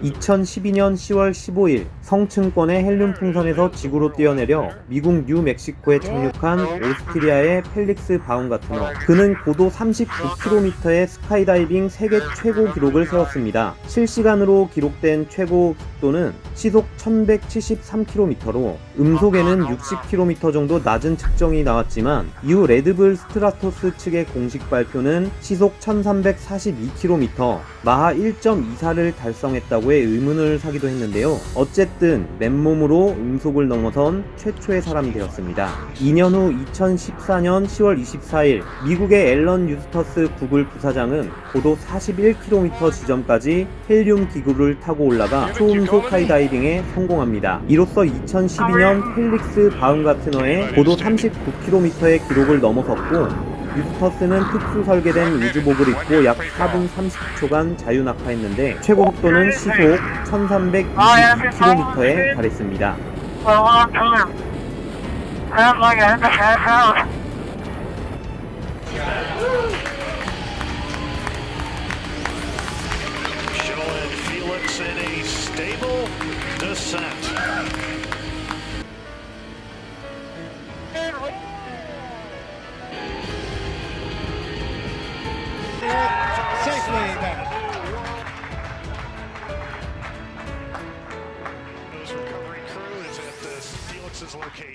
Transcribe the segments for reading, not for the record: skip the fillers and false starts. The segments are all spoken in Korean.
2012년 10월 15일 성층권의 헬륨 풍선에서 지구로 뛰어내려 미국 뉴멕시코에 착륙한 오스트리아의 펠릭스 바움가트너. 그는 고도 39km의 스카이다이빙 세계 최고 기록을 세웠습니다. 실시간으로 기록된 최고 속도는 시속 1173km로 음속에는 60km 정도 낮은 측정이 나왔지만 이후 레드불 스트라토스 측의 공식 발표는 시속 1342km, 마하 1.24를 달성했다고의 의문을 사기도 했는데요. 어쨌든 맨몸으로 음속을 넘어선 최초의 사람이 되었습니다. 2년 후 2014년 10월 24일 미국의 앨런 유스터스 구글 부사장은 고도 41km 지점까지 헬륨 기구를 타고 올라가 초음속 스카이다이빙에 성공합니다. 이로써 2012년 펠릭스 바움가트너의 고도 39km의 기록을 넘어섰고 유스터스는 특수 설계된 우주복을 입고 약 4분 30초간 자유낙하했는데 최고 속도는 시속 1322km에 달했습니다. Safely back.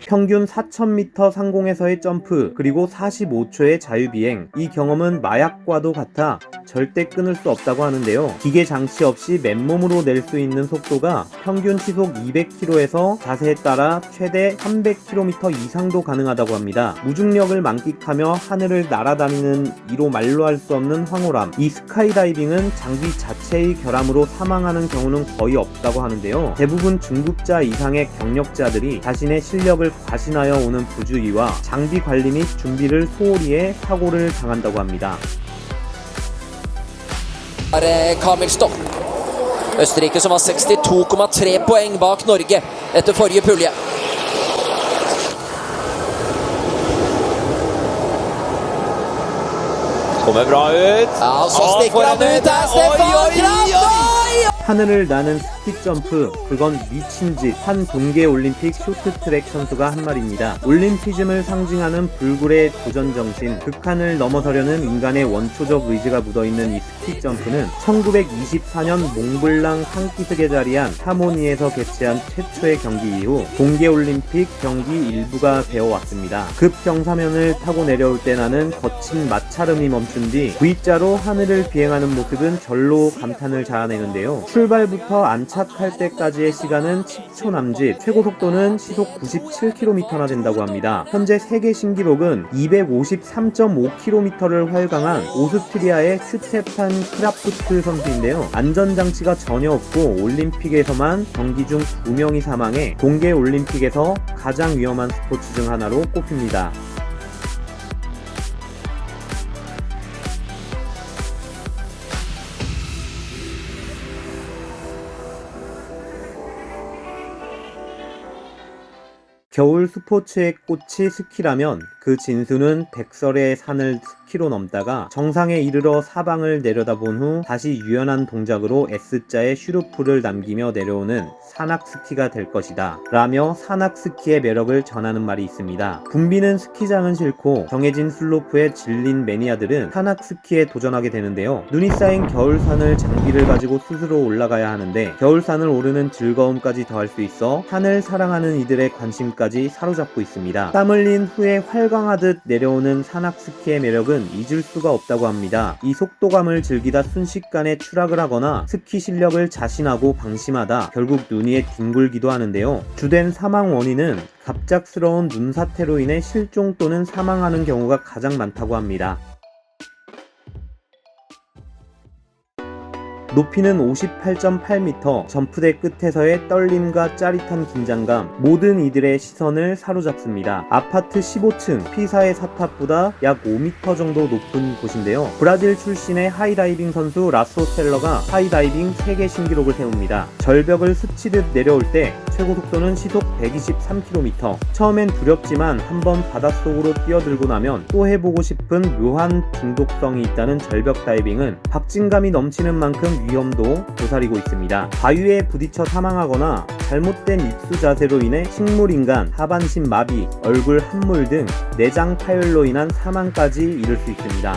평균 4000m 상공에서의 점프, 그리고 45초의 자유비행. 이 경험은 마약과도 같아 절대 끊을 수 없다고 하는데요. 기계 장치 없이 맨몸으로 낼 수 있는 속도가 평균 시속 200km에서 자세에 따라 최대 300km 이상도 가능하다고 합니다. 무중력을 만끽하며 하늘을 날아다니는 이로 말로 할 수 없는 황홀함. 이 스카이다이빙은 장비 자체의 결함으로 사망하는 경우는 거의 없다고 하는데요. 대부분 중급자 이상의 경력자들이 자신의 실력을 과신하여 오는 부주의와 장비 관리 및 준비를 소홀히 해 사고를 당한다고 합니다. Kamil Stopp. Østerrike som har 62,3 poeng bak Norge etter forrige pulje. Kommer bra ut. Ja, så stikker han ut der, Stefan Kraft! 하늘을 나는 스키점프, 그건 미친 짓. 한 동계올림픽 쇼트트랙 선수가 한 말입니다. 올림피즘을 상징하는 불굴의 도전정신, 극한을 넘어서려는 인간의 원초적 의지가 묻어있는 이 스키점프는 1924년 몽블랑 상키스에 자리한 하모니에서 개최한 최초의 경기 이후 동계올림픽 경기 일부가 되어왔습니다. 급경사면을 타고 내려올 때 나는 거친 마찰음이 멈춘 뒤 V자로 하늘을 비행하는 모습은 절로 감탄을 자아내는데요. 출발부터 안착할 때까지의 시간은 10초 남짓, 최고 속도는 시속 97km나 된다고 합니다. 현재 세계 신기록은 253.5km를 활강한 오스트리아의 슈테판 크라프트 선수인데요. 안전장치가 전혀 없고 올림픽에서만 경기 중 2명이 사망해 동계올림픽에서 가장 위험한 스포츠 중 하나로 꼽힙니다. 겨울 스포츠의 꽃이 스키라면 그 진수는 백설의 산을 스키로 넘다가 정상에 이르러 사방을 내려다본 후 다시 유연한 동작으로 S자의 슈루프를 남기며 내려오는 산악스키가 될 것이다 라며 산악스키의 매력을 전하는 말이 있습니다. 붐비는 스키장은 싫고 정해진 슬로프에 질린 매니아들은 산악스키에 도전하게 되는데요. 눈이 쌓인 겨울산을 장비를 가지고 스스로 올라가야 하는데 겨울산을 오르는 즐거움까지 더할 수 있어 산을 사랑하는 이들의 관심까지 사로잡고 있습니다. 땀 흘린 후에 활강하듯 내려오는 산악스키의 매력은 잊을 수가 없다고 합니다. 이 속도감을 즐기다 순식간에 추락을 하거나 스키 실력을 자신하고 방심하다 결국 눈 위에 뒹굴기도 하는데요. 주된 사망 원인은 갑작스러운 눈사태로 인해 실종 또는 사망하는 경우가 가장 많다고 합니다. 높이는 58.8m, 점프대 끝에서의 떨림과 짜릿한 긴장감, 모든 이들의 시선을 사로잡습니다. 아파트 15층, 피사의 사탑보다 약 5m 정도 높은 곳인데요. 브라질 출신의 하이다이빙 선수 라소 셀러가 하이다이빙 세계 신기록을 세웁니다. 절벽을 스치듯 내려올 때 최고 속도는 시속 123km. 처음엔 두렵지만 한번 바닷속으로 뛰어들고 나면 또 해보고 싶은 묘한 중독성이 있다는 절벽 다이빙은 박진감이 넘치는 만큼 위험도 도사리고 있습니다. 바위에 부딪혀 사망하거나 잘못된 입수 자세로 인해 식물인간, 하반신 마비, 얼굴 함몰 등 내장 파열로 인한 사망까지 이를 수 있습니다.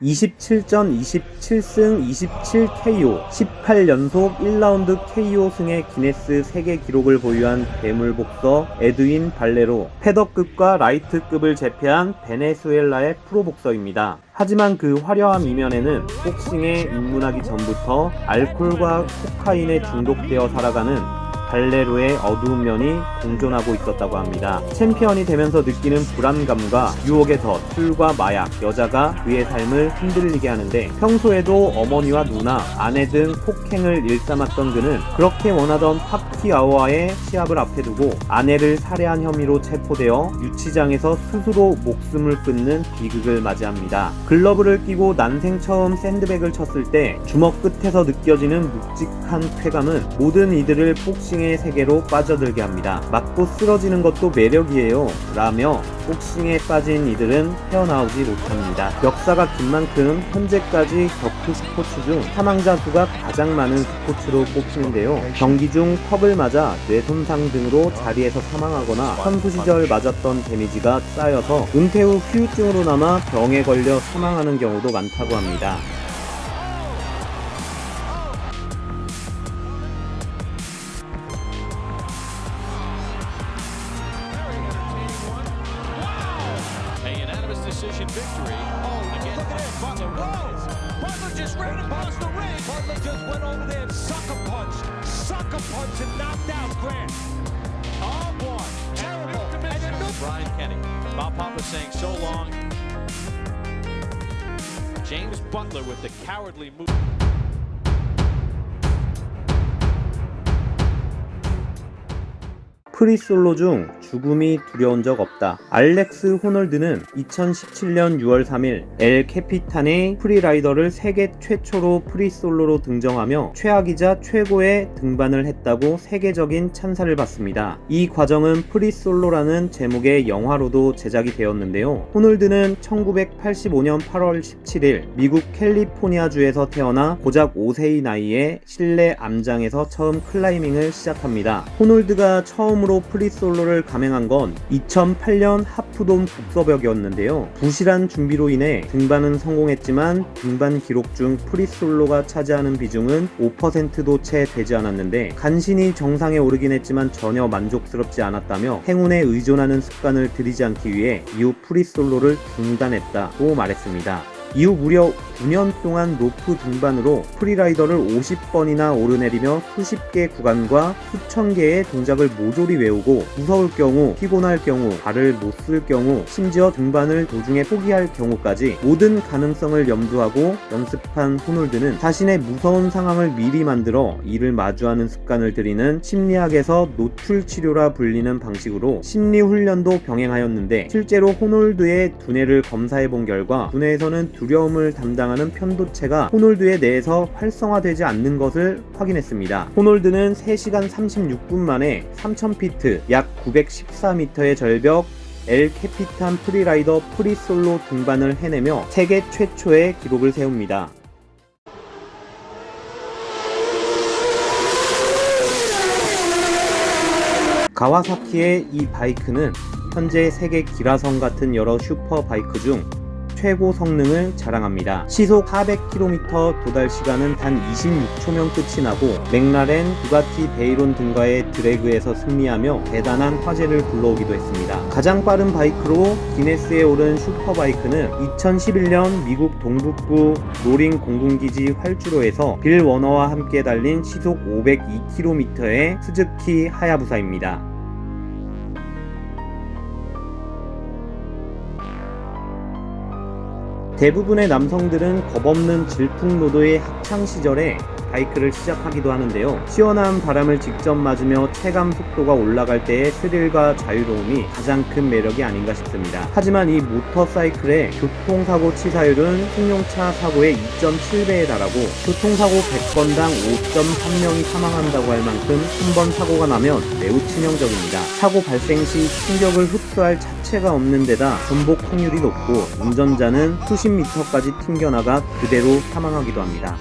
27전 27승 27KO, 18연속 1라운드 KO 승의 기네스 세계 기록을 보유한 괴물복서 에드윈 발레로, 패더급과 라이트급을 제패한 베네수엘라의 프로복서입니다. 하지만 그 화려한 이면에는 복싱에 입문하기 전부터 알코올과 코카인에 중독되어 살아가는 발레로의 어두운 면이 공존하고 있었다고 합니다. 챔피언이 되면서 느끼는 불안감과 유혹의 덫, 술과 마약, 여자가 그의 삶을 흔들리게 하는데, 평소에도 어머니와 누나, 아내 등 폭행을 일삼았던 그는 그렇게 원하던 파키 아오아의 시합을 앞에 두고 아내를 살해한 혐의로 체포되어 유치장에서 스스로 목숨을 끊는 비극을 맞이합니다. 글러브를 끼고 난생 처음 샌드백을 쳤을 때 주먹 끝에서 느껴지는 묵직한 쾌감은 모든 이들을 복싱의 세계로 빠져들게 합니다. 맞고 쓰러지는 것도 매력이에요 라며 복싱에 빠진 이들은 헤어나오지 못합니다. 역사가 긴 만큼 현재까지 격투 스포츠 중 사망자 수가 가장 많은 스포츠로 꼽히는데요. 경기 중 턱을 맞아 뇌 손상 등으로 자리에서 사망하거나 선수 시절 맞았던 데미지가 쌓여서 은퇴 후 후유증으로 남아 병에 걸려 사망하는 경우도 많다고 합니다. Decision victory. Again, look at it, Butler. Whoa! Butler just ran across the ring. Butler just went over there and sucker punched and knocked out Grant. Oh boy, terrible. And then Brian Kenny. Bob Papa saying so long. James Butler with the cowardly move. 프리솔로 중 죽음이 두려운 적 없다. 알렉스 호놀드는 2017년 6월 3일 엘 캐피탄의 프리라이더를 세계 최초로 프리솔로로 등정하며 최악이자 최고의 등반을 했다고 세계적인 찬사를 받습니다. 이 과정은 프리솔로라는 제목의 영화로도 제작이 되었는데요. 호놀드는 1985년 8월 17일 미국 캘리포니아주에서 태어나 고작 5세의 나이에 실내 암장에서 처음 클라이밍을 시작합니다. 호놀드가 처음으로 프리솔로를 감행한 건 2008년 하프돔 북서벽이었는데요. 부실한 준비로 인해 등반은 성공했지만 등반 기록 중 프리솔로가 차지하는 비중은 5%도 채 되지 않았는데, 간신히 정상에 오르긴 했지만 전혀 만족스럽지 않았다며 행운에 의존하는 습관을 들이지 않기 위해 이후 프리솔로를 중단했다고 말했습니다. 이후 무려 9년 동안 로프 등반으로 프리라이더를 50번이나 오르내리며 수십 개 구간과 수천 개의 동작을 모조리 외우고, 무서울 경우, 피곤할 경우, 발을 못 쓸 경우, 심지어 등반을 도중에 포기할 경우까지 모든 가능성을 염두하고 연습한 호놀드는 자신의 무서운 상황을 미리 만들어 이를 마주하는 습관을 들이는 심리학에서 노출 치료라 불리는 방식으로 심리 훈련도 병행하였는데, 실제로 호놀드의 두뇌를 검사해 본 결과 두뇌에서는 두려움을 담당하는 편도체가 호놀드의 뇌에서 활성화되지 않는 것을 확인했습니다. 호놀드는 3시간 36분 만에 3000피트, 약 914m의 절벽 엘 캐피탄 프리라이더 프리솔로 등반을 해내며 세계 최초의 기록을 세웁니다. 가와사키의 이 바이크는 현재 세계 기라성 같은 여러 슈퍼바이크 중 최고 성능을 자랑합니다. 시속 400km 도달 시간은 단 26초면 끝이 나고, 맥라렌, 부가티 베이론 등과의 드래그에서 승리하며 대단한 화제를 불러오기도 했습니다. 가장 빠른 바이크로 기네스에 오른 슈퍼바이크는 2011년 미국 동북부 로링 공군기지 활주로에서 빌 워너와 함께 달린 시속 502km의 스즈키 하야부사입니다. 대부분의 남성들은 겁없는 질풍노도의 학창 시절에 바이크를 시작하기도 하는데요. 시원한 바람을 직접 맞으며 체감 속도가 올라갈 때의 스릴과 자유로움이 가장 큰 매력이 아닌가 싶습니다. 하지만 이 모터사이클의 교통사고 치사율은 승용차 사고의 2.7배에 달하고 교통사고 100건당 5.3명이 사망한다고 할 만큼 한 번 사고가 나면 매우 치명적입니다. 사고 발생 시 충격을 흡수할 자체가 없는 데다 전복 확률이 높고 운전자는 수십 미터까지 튕겨나가 그대로 사망하기도 합니다.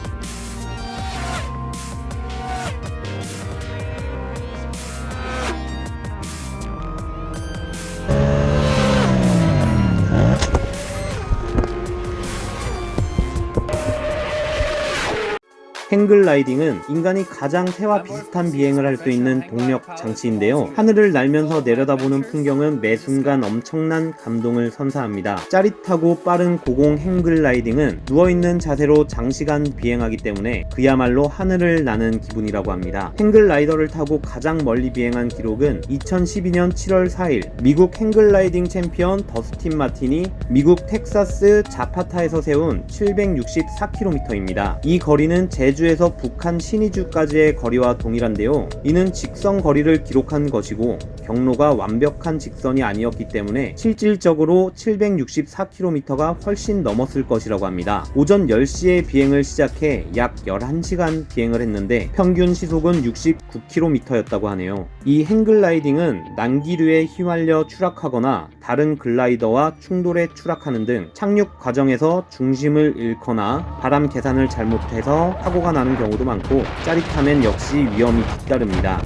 행글라이딩은 인간이 가장 새와 비슷한 비행을 할 수 있는 동력 장치인데요. 하늘을 날면서 내려다보는 풍경은 매 순간 엄청난 감동을 선사합니다. 짜릿하고 빠른 고공 행글라이딩은 누워있는 자세로 장시간 비행하기 때문에 그야말로 하늘을 나는 기분이라고 합니다. 행글라이더를 타고 가장 멀리 비행한 기록은 2012년 7월 4일 미국 행글라이딩 챔피언 더스틴 마틴이 미국 텍사스 자파타에서 세운 764km입니다. 이 거리는 제주에서 북한 신의주까지의 거리와 동일한데요. 이는 직선 거리를 기록한 것이고 경로가 완벽한 직선이 아니었기 때문에 실질적으로 764km가 훨씬 넘었을 것이라고 합니다. 오전 10시에 비행을 시작해 약 11시간 비행을 했는데 평균 시속은 69km였다고 하네요. 이 행글라이딩은 난기류에 휘말려 추락하거나 다른 글라이더와 충돌해 추락하는 등 착륙 과정에서 중심을 잃거나 바람 계산을 잘못해서 사고가 나는 경우도 많고 짜릿함엔 역시 위험이 뒤따릅니다.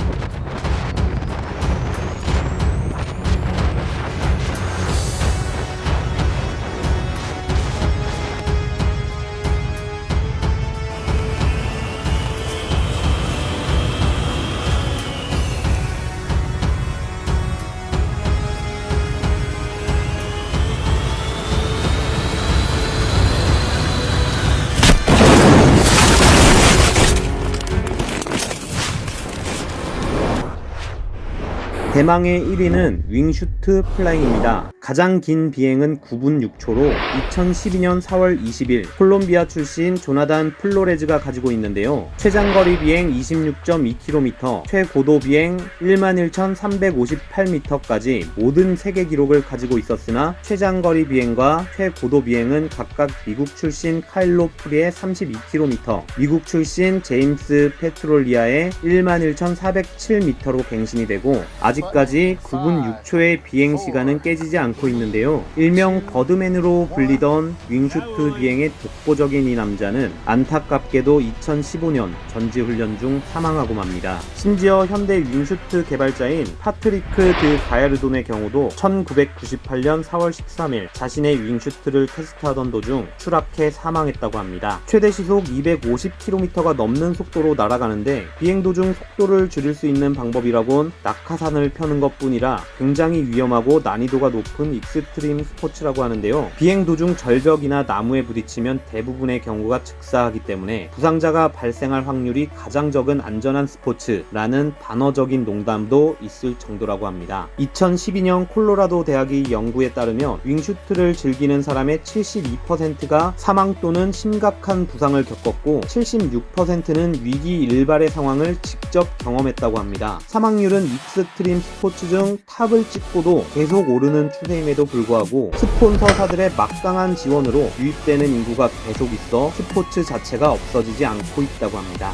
대망의 1위는 윙슈트 플라잉입니다. 가장 긴 비행은 9분 6초로 2012년 4월 20일 콜롬비아 출신 조나단 플로레즈가 가지고 있는데요. 최장거리 비행 26.2km, 최고도 비행 11,358m까지 모든 세계 기록을 가지고 있었으나 최장거리 비행과 최고도 비행은 각각 미국 출신 카일로 프리의 32km, 미국 출신 제임스 페트롤리아의 11,407m로 갱신이 되고 아직까지 9분 6초의 비행 시간은 깨지지 않고 있는데요. 일명 버드맨으로 불리던 윙슈트 비행의 독보적인 이 남자는 안타깝게도 2015년 전지훈련 중 사망하고 맙니다. 심지어 현대 윙슈트 개발자인 파트리크 드 가야르돈의 경우도 1998년 4월 13일 자신의 윙슈트를 테스트하던 도중 추락해 사망했다고 합니다. 최대 시속 250km가 넘는 속도로 날아가는데 비행 도중 속도를 줄일 수 있는 방법이라곤 낙하산을 펴는 것뿐이라 굉장히 위험하고 난이도가 높은 익스트림 스포츠라고 하는데요. 비행 도중 절벽이나 나무에 부딪히면 대부분의 경우가 즉사하기 때문에 부상자가 발생할 확률이 가장 적은 안전한 스포츠라는 단어적인 농담도 있을 정도라고 합니다. 2012년 콜로라도 대학의 연구에 따르면 윙슈트를 즐기는 사람의 72%가 사망 또는 심각한 부상을 겪었고 76%는 위기 일발의 상황을 직접 경험했다고 합니다. 사망률은 익스트림 스포츠 중 탑을 찍고도 계속 오르는 추세임에도 불구하고 스폰서사들의 막강한 지원으로 유입되는 인구가 계속 있어 스포츠 자체가 없어지지 않고 있다고 합니다.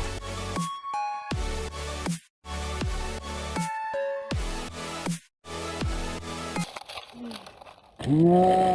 오.